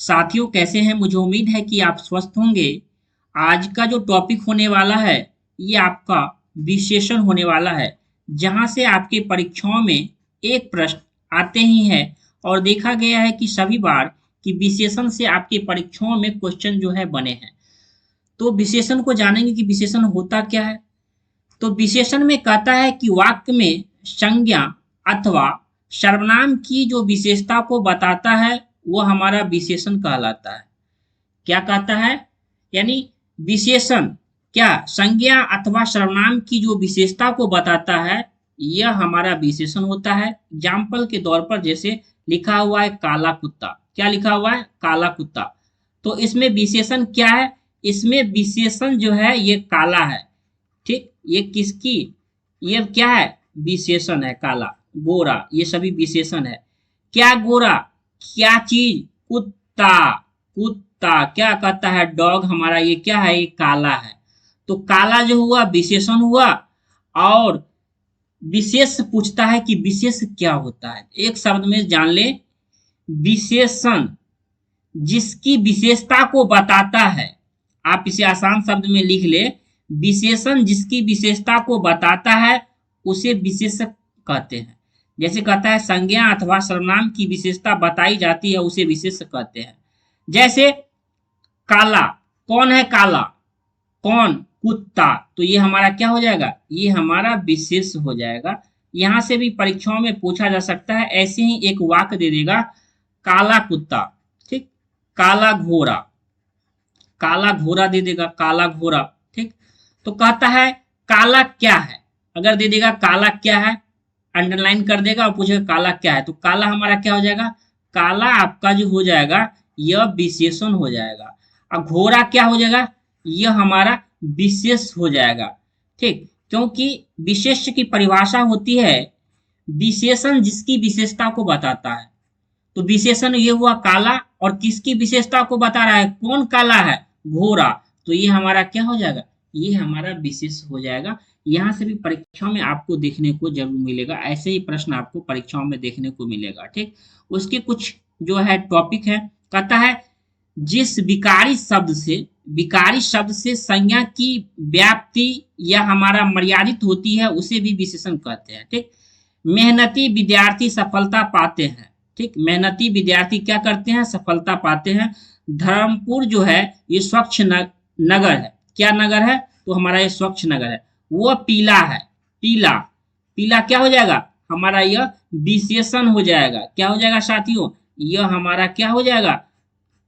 साथियों, कैसे हैं? मुझे उम्मीद है कि आप स्वस्थ होंगे। आज का जो टॉपिक होने वाला है, ये आपका विशेषण होने वाला है, जहाँ से आपके परीक्षाओं में एक प्रश्न आते ही हैं और देखा गया है कि सभी बार कि विशेषण से आपके परीक्षाओं में क्वेश्चन जो है बने हैं। तो विशेषण को जानेंगे कि विशेषण होता क्या है। तो विशेषण में कहता है कि वाक्य में संज्ञा अथवा सर्वनाम की जो विशेषता को बताता है, वो हमारा विशेषण कहलाता है। क्या कहता है? यानी विशेषण क्या संज्ञा अथवा सर्वनाम की जो विशेषता को बताता है, यह हमारा विशेषण होता है। एग्जाम्पल के तौर पर जैसे लिखा हुआ है काला कुत्ता। क्या लिखा हुआ है? काला कुत्ता। तो इसमें विशेषण क्या है? इसमें विशेषण जो है ये काला है। ठीक, ये किसकी, ये क्या है? विशेषण है। काला, गोरा, ये सभी विशेषण है। क्या गोरा? क्या चीज? कुत्ता। कुत्ता क्या कहता है? डॉग हमारा ये क्या है? ये काला है। तो काला जो हुआ विशेषण हुआ। और विशेष पूछता है कि विशेष क्या होता है। एक शब्द में जान ले, विशेषण जिसकी विशेषता को बताता है। आप इसे आसान शब्द में लिख ले, विशेषण जिसकी विशेषता को बताता है उसे विशेषक कहते हैं। जैसे कहता है संज्ञा अथवा सर्वनाम की विशेषता बताई जाती है, उसे विशेषक कहते हैं। जैसे काला, कौन है काला? कौन? कुत्ता। तो ये हमारा क्या हो जाएगा? ये हमारा विशेष हो जाएगा। यहां से भी परीक्षाओं में पूछा जा सकता है। ऐसे ही एक वाक्य दे देगा, काला कुत्ता, ठीक, काला घोड़ा, काला घोड़ा दे देगा, काला घोड़ा। ठीक, तो कहता है काला क्या है। अगर दे देगा काला क्या है, अंडरलाइन कर देगा और पूछेगा काला क्या है, तो काला हमारा क्या हो जाएगा? काला आपका जो हो जाएगा यह विशेषण हो जाएगा। और घोड़ा क्या हो जाएगा? यह हमारा विशेष हो जाएगा। ठीक, क्योंकि विशेष की परिभाषा होती है विशेषण जिसकी विशेषता को बताता है। तो विशेषण ये हुआ काला, और किसकी विशेषता को बता रहा है? कौन काला है? घोड़ा। तो ये हमारा क्या हो जाएगा? ये हमारा विशेष हो जाएगा। यहाँ से भी परीक्षाओं में आपको देखने को जरूर मिलेगा। ऐसे ही प्रश्न आपको परीक्षाओं में देखने को मिलेगा। ठीक, उसके कुछ जो है टॉपिक है। कहता है जिस विकारी शब्द से संज्ञा की व्याप्ति या हमारा मर्यादित होती है उसे भी विशेषण कहते हैं। ठीक, मेहनती विद्यार्थी सफलता पाते हैं। ठीक, मेहनती विद्यार्थी क्या करते हैं? सफलता पाते हैं। धर्मपुर जो है ये स्वच्छ नगर है। क्या नगर है? तो हमारा ये स्वच्छ नगर है। वो पीला है। पीला, पीला क्या हो जाएगा? हमारा यह विशेषण हो जाएगा। क्या हो जाएगा साथियों? यह हमारा क्या हो जाएगा?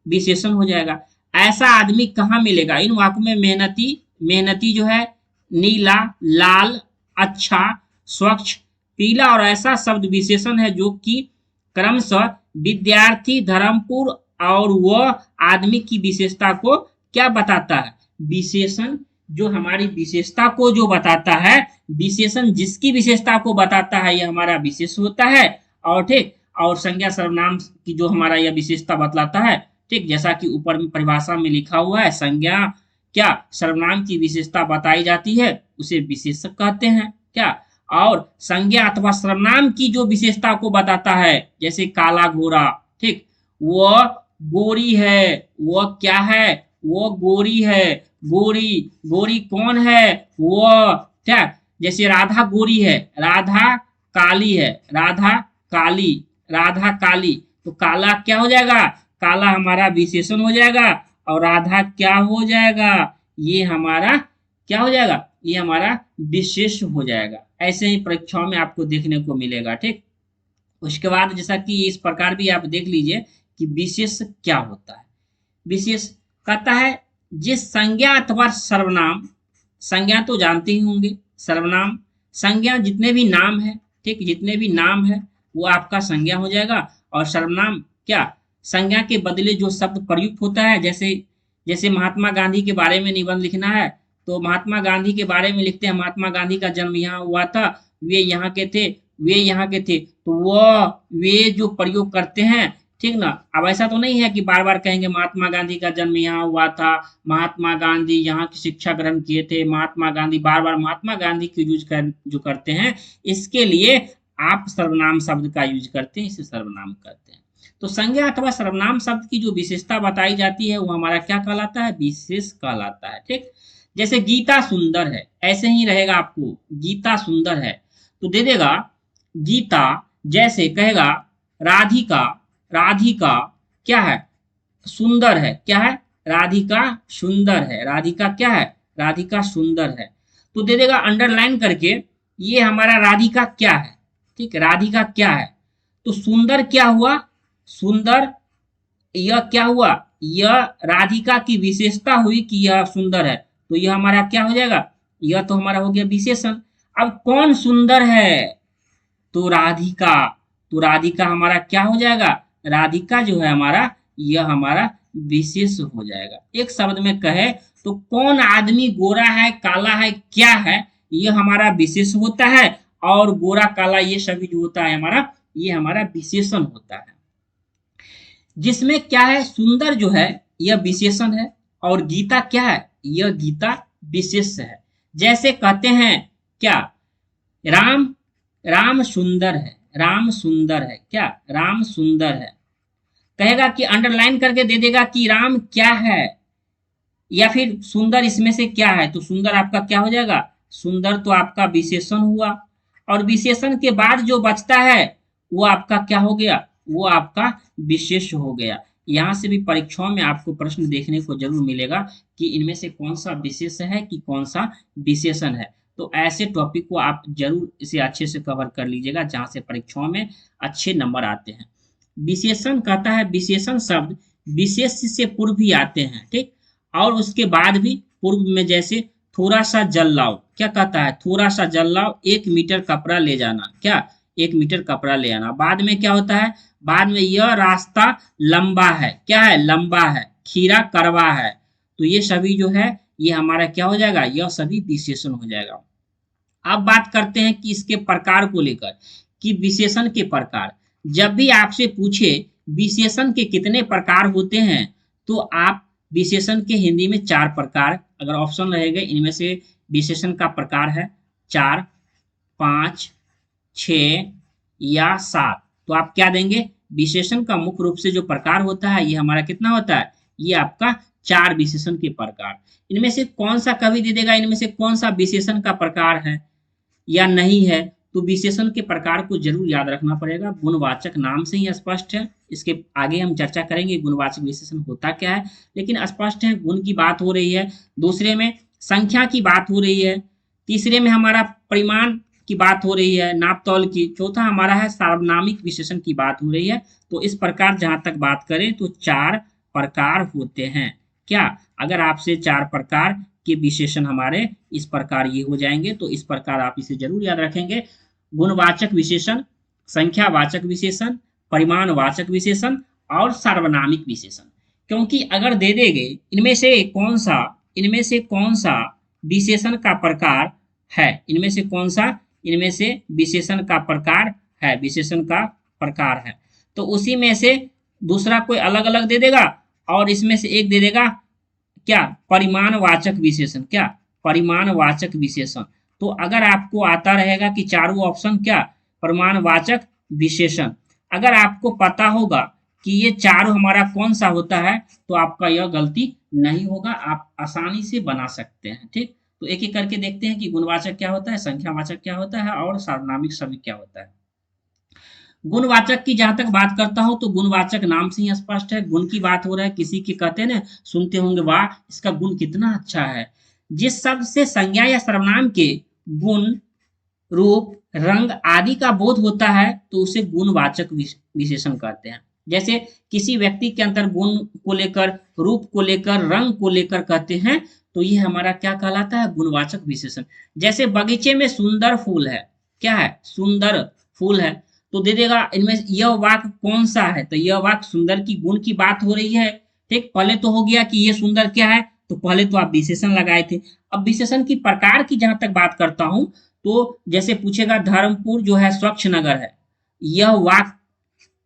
विशेषण हो जाएगा। ऐसा आदमी कहाँ मिलेगा? इन वाक्यों में मेहनती, मेहनती जो है नीला, लाल, अच्छा, स्वच्छ, पीला और ऐसा शब्द विशेषण है जो कि क्रमशः विद्यार्थी, धर्मपुर और वह आदमी की विशेषता को क्या बताता है? विशेषण जो हमारी विशेषता को जो बताता है, विशेषण जिसकी विशेषता को बताता है, यह हमारा विशेष होता है। और ठीक, और संज्ञा सर्वनाम की जो हमारा यह विशेषता बतलाता है। ठीक, जैसा कि ऊपर में परिभाषा में लिखा हुआ है, संज्ञा क्या सर्वनाम की विशेषता बताई जाती है उसे विशेषक कहते हैं। क्या? और संज्ञा अथवा सर्वनाम की जो विशेषता को बताता है, जैसे काला घोड़ा, ठीक, वह गोरी है। वह क्या है? वो गोरी है। गोरी, गोरी कौन है? वह क्या? जैसे राधा गोरी है, राधा काली है, राधा काली, राधा काली। तो काला क्या हो जाएगा? काला हमारा विशेषण हो जाएगा। और राधा क्या हो जाएगा? ये हमारा क्या हो जाएगा? ये हमारा विशेष हो जाएगा। ऐसे ही परीक्षाओं में आपको देखने को मिलेगा। ठीक, उसके बाद जैसा कि इस प्रकार भी आप देख लीजिए कि विशेष क्या होता है। विशेष कहता है जिस संज्ञा अथवा सर्वनाम, संज्ञा तो जानते ही होंगे, सर्वनाम, संज्ञा जितने भी नाम है, ठीक, जितने भी नाम है वो आपका संज्ञा हो जाएगा। और सर्वनाम क्या? संज्ञा के बदले जो शब्द प्रयुक्त होता है। जैसे जैसे महात्मा गांधी के बारे में निबंध लिखना है, तो महात्मा गांधी के बारे में लिखते हैं महात्मा गांधी का जन्म यहाँ हुआ था, वे यहाँ के थे, वे यहाँ के थे। तो वह वे जो प्रयोग करते हैं, ठीक ना। अब ऐसा तो नहीं है कि बार बार कहेंगे महात्मा गांधी का जन्म यहाँ हुआ था, महात्मा गांधी यहाँ की शिक्षा ग्रहण किए थे, महात्मा गांधी, बार बार महात्मा गांधी की यूज कर जो करते हैं, इसके लिए आप सर्वनाम शब्द का यूज करते हैं, इसे सर्वनाम कहते हैं। तो संज्ञा अथवा सर्वनाम शब्द की जो विशेषता बताई जाती है वो हमारा क्या कहलाता है, विशेष कहलाता है। ठीक, जैसे गीता सुंदर है, ऐसे ही रहेगा आपको, गीता सुंदर है तो दे देगा गीता। जैसे कहेगा राधिका, राधिका क्या है, सुंदर है, क्या है, राधिका सुंदर है, राधिका क्या है, राधिका सुंदर है। तो दे देगा अंडरलाइन करके, ये हमारा राधिका क्या है, ठीक, राधिका क्या है। तो सुंदर क्या हुआ, सुंदर, यह क्या हुआ, यह राधिका की विशेषता हुई कि यह सुंदर है, तो यह हमारा क्या हो जाएगा, यह तो हमारा हो गया विशेषण। अब कौन सुंदर है, तो राधिका, तो राधिका हमारा क्या हो जाएगा, राधिका जो है हमारा, यह हमारा विशेष हो जाएगा। एक शब्द में कहे तो कौन आदमी गोरा है, काला है, क्या है, यह हमारा विशेष होता है, और गोरा काला ये सभी जो होता है हमारा, ये हमारा विशेषण होता है। जिसमें क्या है, सुंदर जो है यह विशेषण है, और गीता क्या है, यह गीता विशेष है। जैसे कहते हैं क्या, राम, राम सुंदर है, राम सुंदर है, क्या, राम सुंदर है। कहेगा कि अंडरलाइन करके दे देगा कि राम क्या है, या फिर सुंदर इसमें से क्या है, तो सुंदर आपका क्या हो जाएगा, सुंदर तो आपका विशेषण हुआ, और विशेषण के बाद जो बचता है वो आपका क्या हो गया, वो आपका विशेष हो गया। यहाँ से भी परीक्षाओं में आपको प्रश्न देखने को जरूर मिलेगा कि इनमें से कौन सा विशेष है कि कौन सा विशेषण है। तो ऐसे टॉपिक को आप जरूर इसे अच्छे से कवर कर लीजिएगा जहाँ से परीक्षाओं में अच्छे नंबर आते हैं। विशेषण कहता है, विशेषण शब्द विशेष से पूर्व भी आते हैं, ठीक, और उसके बाद भी पूर्व में, जैसे थोड़ा सा जल लाओ, क्या कहता है, थोड़ा सा जल लाओ, 1 मीटर कपड़ा ले जाना, क्या, 1 मीटर कपड़ा ले आना। बाद में क्या होता है, बाद में यह रास्ता लंबा है, क्या है, लंबा है, खीरा करवा है। तो ये सभी जो है ये हमारा क्या हो जाएगा, यह सभी विशेषण हो जाएगा। अब बात करते हैं कि इसके प्रकार को लेकर, कि विशेषण के प्रकार। जब भी आपसे पूछे विशेषण के कितने प्रकार होते हैं, तो आप विशेषण के हिंदी में 4 प्रकार अगर ऑप्शन रहेगा, इनमें से विशेषण का प्रकार है 4, 5, 6 या 7। तो आप क्या देंगे, विशेषण का मुख्य रूप से जो प्रकार होता है ये हमारा कितना होता है, ये आपका 4 विशेषण के प्रकार। इनमें से कौन सा कवि दे देगा, इनमें से कौन सा विशेषण का प्रकार है या नहीं है, तो विशेषण के प्रकार को जरूर याद रखना पड़ेगा। गुणवाचक नाम से ही स्पष्ट है, इसके आगे हम चर्चा करेंगे गुणवाचक विशेषण होता क्या है, लेकिन स्पष्ट है गुण की बात हो रही है, दूसरे में संख्या की बात हो रही है, तीसरे में हमारा परिमाण की बात हो रही है, नाप तौल की, चौथा हमारा है सार्वनामिक विशेषण की बात हो रही है। तो इस प्रकार जहां तक बात करें तो 4 प्रकार होते हैं। क्या, अगर आपसे 4 प्रकार के विशेषण हमारे इस प्रकार ये हो जाएंगे, तो इस प्रकार आप इसे जरूर याद रखेंगे। गुणवाचक विशेषण, संख्यावाचक विशेषण, परिमाणवाचक विशेषण और सार्वनामिक विशेषण। क्योंकि अगर दे देंगे इनमें से कौन सा विशेषण का प्रकार है, इनमें से कौन सा, इनमें से विशेषण का प्रकार है, विशेषण का प्रकार है, तो उसी में से दूसरा कोई अलग अलग दे देगा, और इसमें से एक दे देगा क्या, परिमाणवाचक विशेषण, क्या, परिमाणवाचक विशेषण। तो अगर आपको आता रहेगा कि चारों ऑप्शन क्या, परिमाणवाचक विशेषण, अगर आपको पता होगा कि ये चारों हमारा कौन सा होता है, तो आपका यह गलती नहीं होगा, आप आसानी से बना सकते हैं। ठीक, तो एक एक करके देखते हैं कि गुणवाचक क्या होता है, संख्यावाचक क्या होता है और सार्वनामिक शब्द क्या होता है। गुणवाचक की जहां तक बात करता हूं तो गुणवाचक नाम से ही स्पष्ट है, गुण की बात हो रहा है, किसी के कहते हैं ना, सुनते होंगे वाह इसका गुण कितना अच्छा है। जिस शब्द से संज्ञा या सर्वनाम के गुण, रूप, रंग आदि का बोध होता है तो उसे गुणवाचक विशेषण कहते हैं। जैसे किसी व्यक्ति के अंदर गुण को लेकर, रूप को लेकर, रंग को लेकर कहते हैं, तो ये हमारा क्या कहलाता है, गुणवाचक विशेषण। जैसे बगीचे में सुंदर फूल है, क्या है, सुंदर फूल है, तो दे देगा इनमें यह वाक्य कौन सा है, तो यह वाक्य सुंदर की गुण की बात हो रही है। ठीक, पहले तो हो गया कि ये सुंदर क्या है, तो पहले तो आप विशेषण लगाए थे। अब विशेषण की प्रकार की जहां तक बात करता हूं, तो जैसे पूछेगा धर्मपुर जो है स्वच्छ नगर है, यह वाक्य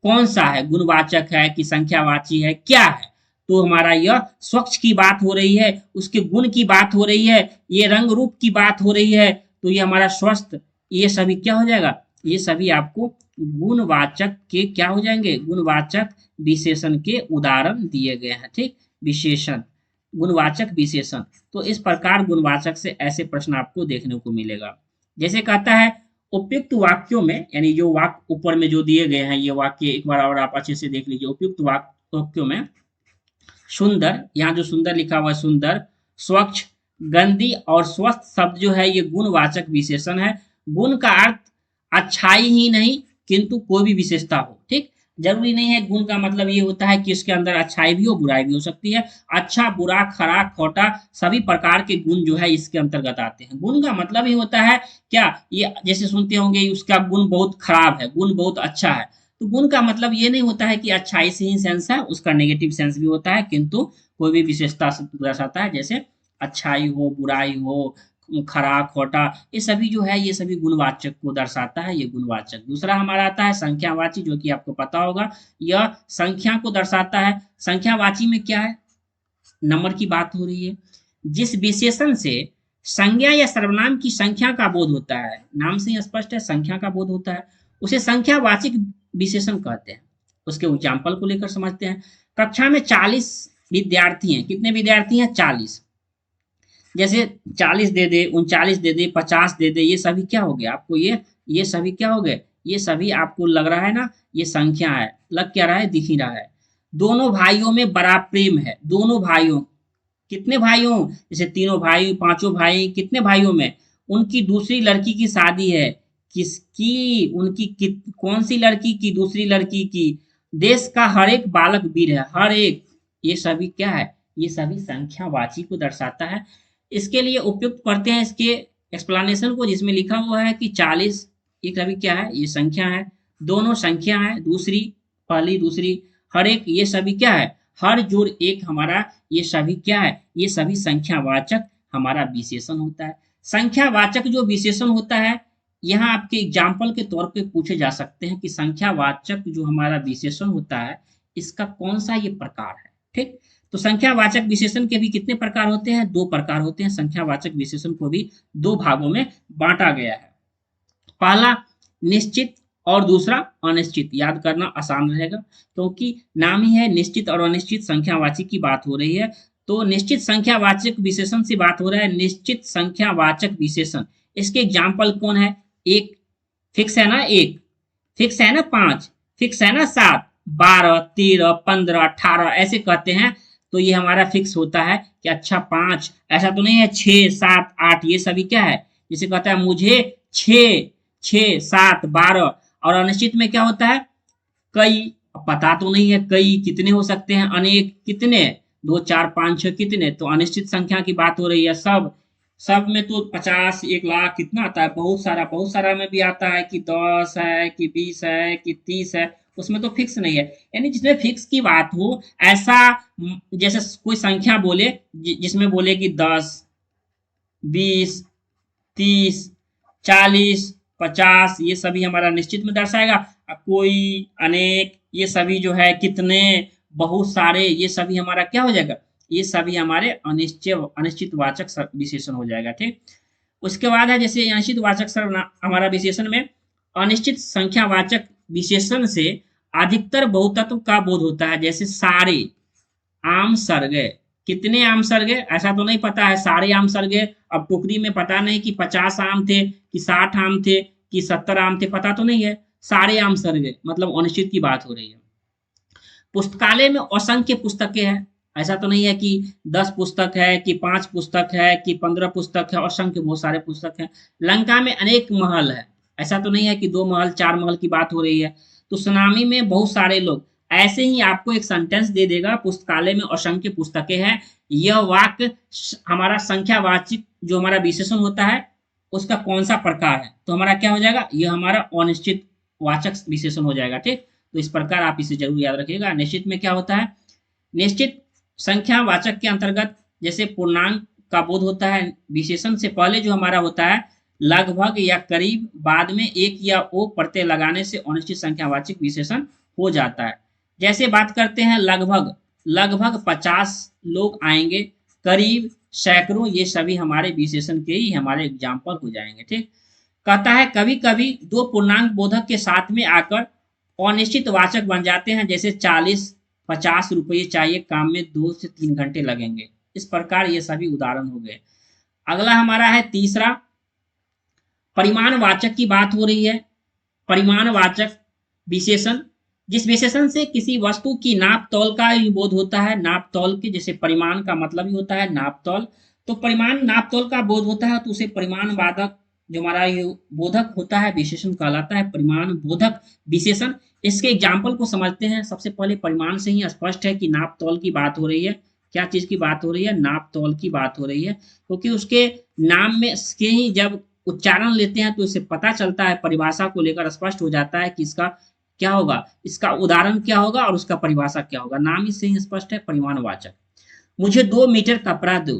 कौन सा है, गुणवाचक है कि संख्यावाची है, क्या है, तो हमारा यह स्वच्छ की बात हो रही है, उसके गुण की बात हो रही है, ये रंग रूप की बात हो रही है, तो ये हमारा स्वस्थ, ये सभी क्या हो जाएगा, ये सभी आपको गुणवाचक के क्या हो जाएंगे, गुणवाचक विशेषण के उदाहरण दिए गए हैं। ठीक, विशेषण, गुणवाचक विशेषण। तो इस प्रकार गुणवाचक से ऐसे प्रश्न आपको देखने को मिलेगा। जैसे कहता है उपयुक्त वाक्यों में, यानी जो वाक्य ऊपर में जो दिए गए हैं ये वाक्य एक बार और आप अच्छे से देख लीजिए। उपयुक्त वाक्यों में सुंदर, यहाँ जो सुंदर लिखा हुआ है सुंदर, स्वच्छ, गंदी और स्वस्थ शब्द जो है ये गुणवाचक विशेषण है। गुण का अर्थ अच्छाई ही नहीं किंतु कोई भी विशेषता हो। ठीक, जरूरी नहीं है। गुण का मतलब ये होता है कि इसके अंदर अच्छाई भी हो बुराई भी हो सकती है। अच्छा, बुरा, खरा, खोटा सभी प्रकार के गुण जो है इसके अंतर्गत आते हैं। गुण का मतलब ही होता है क्या, ये जैसे सुनते होंगे उसका गुण बहुत खराब है, गुण बहुत अच्छा है। तो गुण का मतलब ये नहीं होता है कि अच्छाई से ही सेंस है, उसका नेगेटिव सेंस भी होता है, किंतु कोई भी विशेषता से दर्शाता है। जैसे अच्छाई हो, बुराई हो, खरा, खोटा, ये सभी जो है ये सभी गुणवाचक को दर्शाता है, ये गुणवाचक। दूसरा हमारा आता है संख्यावाची, जो कि आपको पता होगा, यह संख्या को दर्शाता है। संख्यावाची में क्या है, नंबर की बात हो रही है। जिस विशेषण से संज्ञा या सर्वनाम की संख्या का बोध होता है, नाम से ही स्पष्ट है संख्या का बोध होता है, उसे संख्यावाचक विशेषण कहते हैं। उसके एग्जाम्पल को लेकर समझते हैं। कक्षा में 40 विद्यार्थी हैं। कितने विद्यार्थी हैं? 40। जैसे 40 दे दे, 39 दे दे, 50 दे दे, ये सभी क्या हो गया आपको, ये सभी क्या हो गए, ये सभी आपको लग रहा है ना, ये संख्या है। लग क्या रहा है, दिख ही रहा है। दोनों भाइयों में बड़ा प्रेम है। दोनों भाइयों, कितने भाइयों, जैसे तीनों भाई, पांचों भाई, कितने भाइयों में, उनकी दूसरी लड़की की शादी है। किसकी, उनकी कौन सी लड़की की, दूसरी लड़की की। देश का हर एक बालक वीर है, हर एक, ये सभी क्या है, ये सभी संख्यावाची को दर्शाता है। इसके लिए उपयुक्त पढ़ते हैं इसके एक्सप्लेनेशन को, जिसमें लिखा हुआ है कि 40 ये सभी क्या है, ये संख्या है। दोनों संख्या है, दूसरी, पहली दूसरी, हर एक, ये सभी क्या है, हर जोड़ एक हमारा, ये सभी क्या है, ये सभी संख्यावाचक हमारा विशेषण होता है। संख्यावाचक जो विशेषण होता है, यहाँ आपके एग्जाम्पल के तौर पे पूछे जा सकते हैं कि संख्यावाचक जो हमारा विशेषण होता है इसका कौन सा ये प्रकार है। ठीक, तो संख्यावाचक विशेषण के भी कितने प्रकार होते हैं? 2 प्रकार होते हैं। संख्यावाचक विशेषण को भी 2 भागों में बांटा गया है। पहला निश्चित और दूसरा अनिश्चित। याद करना आसान रहेगा क्योंकि नाम ही है निश्चित और अनिश्चित संख्यावाची की बात हो रही है। तो निश्चित संख्यावाचक विशेषण से बात हो रहा है, निश्चित संख्यावाचक विशेषण। इसके एग्जाम्पल कौन है? एक फिक्स है ना, एक फिक्स है ना, 5 फिक्स है ना, 7, 12, 13, 15, 18 ऐसे कहते हैं। तो ये हमारा फिक्स होता है कि अच्छा 5, ऐसा तो नहीं है 6, 7, 8, ये सभी क्या है, जिसे कहता है मुझे 6, 6, 7, 12। और अनिश्चित में क्या होता है? कई, पता तो नहीं है कई कितने हो सकते हैं, अनेक कितने, 2, 4, 5, 6 कितने। तो अनिश्चित संख्या की बात हो रही है। सब, सब में तो 50, 1 लाख कितना आता है, बहुत सारा, बहुत सारा में भी आता है कि 10 है कि 20 है कि 30 है, उसमें तो फिक्स नहीं है। यानी जिसमें फिक्स की बात हो, ऐसा जैसे कोई संख्या बोले जिसमें बोले कि 10, 20, 30, 40, 50, ये सभी हमारा निश्चित में दर्शाएगा। कोई, अनेक, ये सभी जो है कितने, बहुत सारे, ये सभी हमारा क्या हो जाएगा, ये सभी हमारे अनिश्चित वाचक विशेषण हो जाएगा। ठीक, उसके बाद है जैसे अनिश्चित वाचक हमारा विशेषण में अनिश्चित संख्यावाचक विशेषण से अधिकतर बहुतत्व का बोध होता है। जैसे सारे आम सर गए, कितने आम सर गए ऐसा तो नहीं पता है, सारे आम सर गए। अब टोकरी में पता नहीं कि 50 आम थे कि 60 आम थे कि 70 आम थे, पता तो नहीं है, सारे आम सर गए, मतलब अनिश्चित की बात हो रही है। पुस्तकालय में असंख्य पुस्तकें हैं, ऐसा तो नहीं है कि 10 पुस्तक है कि 5 पुस्तक है कि 15 पुस्तक है, असंख्य बहुत सारे पुस्तक हैं। लंका में अनेक महल है, ऐसा तो नहीं है कि 2 महल 4 महल की बात हो रही है। तो सुनामी में बहुत सारे लोग, ऐसे ही आपको एक सेंटेंस दे देगा, पुस्तकालय में असंख्य पुस्तकें हैं। यह वाक्य हमारा संख्यावाचक जो हमारा विशेषण होता है उसका कौन सा प्रकार है, तो हमारा क्या हो जाएगा, यह हमारा अनिश्चित वाचक विशेषण हो जाएगा। ठीक, तो इस प्रकार आप इसे जरूर याद रखिएगा। निश्चित में क्या होता है, निश्चित संख्यावाचक के अंतर्गत जैसे पूर्णांक का बोध होता है। विशेषण से पहले जो हमारा होता है लगभग या करीब, बाद में एक या ओ प्रत्यय लगाने से अनिश्चित संख्यावाचक विशेषण हो जाता है। जैसे बात करते हैं लगभग, लगभग 50 लोग आएंगे, करीब, सैकड़ों, ये सभी हमारे विशेषण के ही हमारे एग्जाम्पल हो जाएंगे। ठीक, कहता है कभी कभी 2 पूर्णांक बोधक के साथ में आकर अनिश्चित वाचक बन जाते हैं, जैसे 40-50 रुपये चाहिए, काम में 2 से 3 घंटे लगेंगे। इस प्रकार ये सभी उदाहरण हो गए। अगला हमारा है तीसरा, परिमाणवाचक की बात हो रही है। परिमाणवाचक विशेषण, जिस विशेषण से किसी वस्तु की नाप तौल का ही बोध होता है। नाप तौल के, जैसे परिमाण का मतलब ही होता है नाप तौल, तो परिमाण नाप तौल का बोध होता है, तो उसे परिमाण वादक, जो हमारा ये बोधक होता है, विशेषण कहलाता है परिमाण बोधक विशेषण। इसके एग्जाम्पल को समझते हैं। सबसे पहले परिमाण से ही स्पष्ट है कि नाप तौल की बात हो रही है। क्या चीज की बात हो रही है? नाप तौल की बात हो रही है, क्योंकि उसके नाम में इसके ही जब उच्चारण लेते हैं तो इसे पता चलता है, परिभाषा को लेकर स्पष्ट हो जाता है कि इसका क्या होगा, इसका उदाहरण क्या होगा और उसका परिभाषा क्या होगा। नाम ही से ही स्पष्ट है, परिमाणवाचक। मुझे 2 मीटर कपड़ा दो।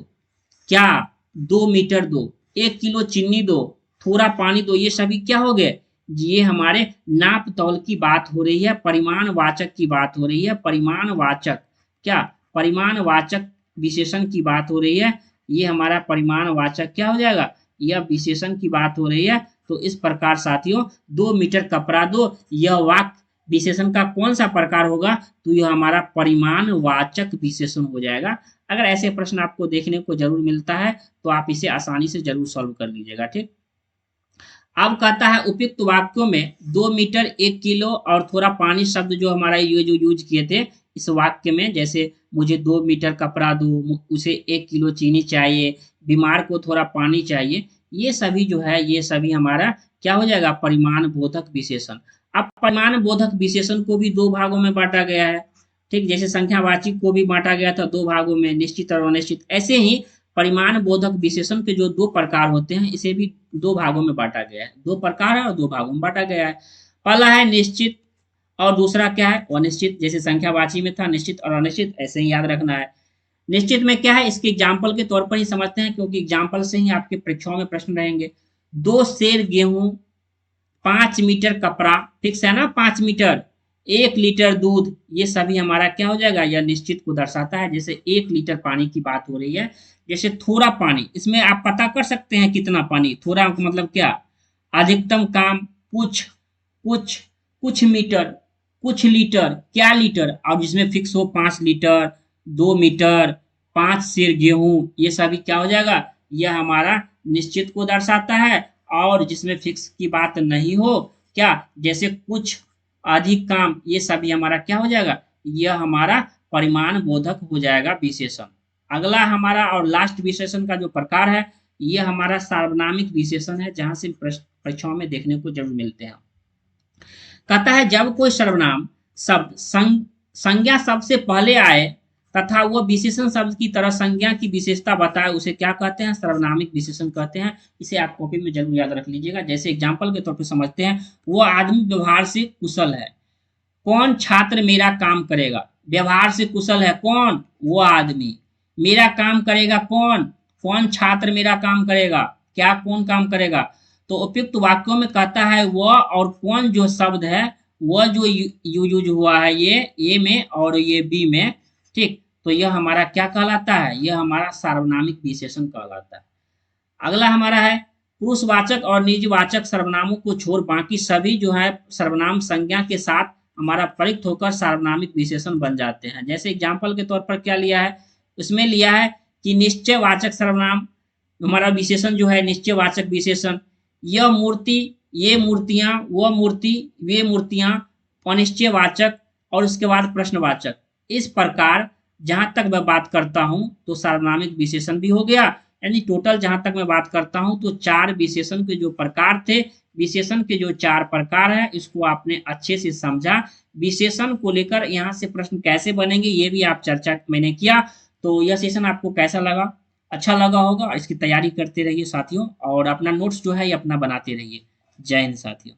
क्या? 2 मीटर दो। 1 किलो चीनी दो। थोड़ा पानी दो। ये सभी क्या हो गए? ये हमारे नाप तौल की बात हो रही है, परिमाणवाचक की बात हो रही है। परिमाणवाचक क्या? परिमाणवाचक विशेषण की बात हो रही है। ये हमारा परिमाणवाचक क्या हो जाएगा? यह विशेषण की बात हो रही है। तो इस प्रकार साथियों, 2 मीटर कपड़ा दो, यह वाक्य विशेषण का कौन सा प्रकार होगा? तो यह हमारा परिमाणवाचक विशेषण हो जाएगा। अगर ऐसे प्रश्न आपको देखने को जरूर मिलता है तो आप इसे आसानी से जरूर सॉल्व कर लीजिएगा। ठीक, अब कहता है उपयुक्त वाक्यों में 2 मीटर 1 किलो और थोड़ा पानी शब्द जो हमारा ये जो यूज किए थे इस वाक्य में, जैसे मुझे 2 मीटर कपड़ा दो, उसे 1 किलो चीनी चाहिए, बीमार को थोड़ा पानी चाहिए, ये सभी जो है ये सभी हमारा क्या हो जाएगा? परिमाण बोधक विशेषण। अब परिमाण बोधक विशेषण को भी 2 भागों में बांटा गया है। ठीक, जैसे संख्यावाची को भी बांटा गया था 2 भागों में, निश्चित और अनिश्चित। ऐसे ही परिमाण बोधक विशेषण के जो 2 प्रकार होते हैं इसे भी 2 भागों में बांटा गया है। 2 प्रकार है और 2 भागों में बांटा गया है। पहला है निश्चित और दूसरा क्या है? अनिश्चित। जैसे संख्यावाची में था निश्चित और अनिश्चित, ऐसे ही याद रखना है। निश्चित में क्या है, इसके एग्जाम्पल के तौर पर ही समझते हैं, क्योंकि एग्जाम्पल से ही आपके परीक्षाओं में प्रश्न रहेंगे। 2 सेर गेहूं, 5 मीटर कपड़ा, फिक्स है ना, 5 मीटर, 1 लीटर दूध, ये सभी हमारा क्या हो जाएगा? यह निश्चित को दर्शाता है। जैसे 1 लीटर पानी की बात हो रही है, जैसे थोड़ा पानी, इसमें आप पता कर सकते हैं कितना पानी। थोड़ा मतलब क्या? अधिकतम काम, कुछ, कुछ, कुछ मीटर, कुछ लीटर, क्या लीटर, और जिसमें फिक्स हो 5 लीटर, 2 मीटर, 5 सेर गेहूं, ये सभी क्या हो जाएगा? यह हमारा निश्चित को दर्शाता है। और जिसमें फिक्स की बात नहीं हो, क्या, जैसे कुछ, अधिक काम, ये सभी हमारा क्या हो जाएगा? यह हमारा परिमाण बोधक हो जाएगा विशेषण। अगला हमारा और लास्ट विशेषण का जो प्रकार है ये हमारा सार्वनामिक विशेषण है, जहां से परीक्षाओं में देखने को जरूर मिलते हैं। कहता है जब कोई सर्वनाम शब्द संज्ञा शब्द से पहले आए तथा वह विशेषण शब्द की तरह संज्ञा की विशेषता बताए, उसे क्या कहते हैं? सर्वनामिक विशेषण कहते हैं। इसे आप कॉपी में जरूर याद रख लीजिएगा। जैसे एग्जाम्पल के तौर पर समझते हैं, वो आदमी व्यवहार से कुशल है। कौन छात्र मेरा काम करेगा? व्यवहार से कुशल है कौन? वो आदमी। मेरा काम करेगा कौन? कौन छात्र मेरा काम करेगा? क्या कौन काम करेगा? तो उपयुक्त वाक्यों में कहता है वह और कौन जो शब्द है वह जो यूज हुआ है ये ए में और ये बी में। ठीक, तो यह हमारा क्या कहलाता है? यह हमारा सार्वनामिक विशेषण कहलाता है। अगला हमारा है पुरुषवाचक और निजवाचक सर्वनामों को छोड़ बाकी सभी जो है सर्वनाम संज्ञा के साथ हमारा प्रयुक्त होकर सार्वनामिक विशेषण बन जाते हैं। जैसे एग्जाम्पल के तौर पर क्या लिया है? उसमें लिया है कि निश्चयवाचक सर्वनाम हमारा विशेषण जो है निश्चयवाचक विशेषण, यह मूर्ति, ये मूर्तियां, वह मूर्ति, वे मूर्तियां, अनिश्चयवाचक और उसके बाद प्रश्नवाचक। इस प्रकार जहां तक मैं बात करता हूं तो सार्वनामिक विशेषण भी हो गया। यानी टोटल जहां तक मैं बात करता हूं तो 4 विशेषण के जो प्रकार थे, विशेषण के जो 4 प्रकार है इसको आपने अच्छे से समझा। विशेषण को लेकर यहाँ से प्रश्न कैसे बनेंगे ये भी आप चर्चा मैंने किया। तो यह सेशन आपको कैसा लगा? अच्छा लगा होगा। इसकी तैयारी करते रहिए साथियों, और अपना नोट्स जो है ये अपना बनाते रहिए। जय हिंद साथियों।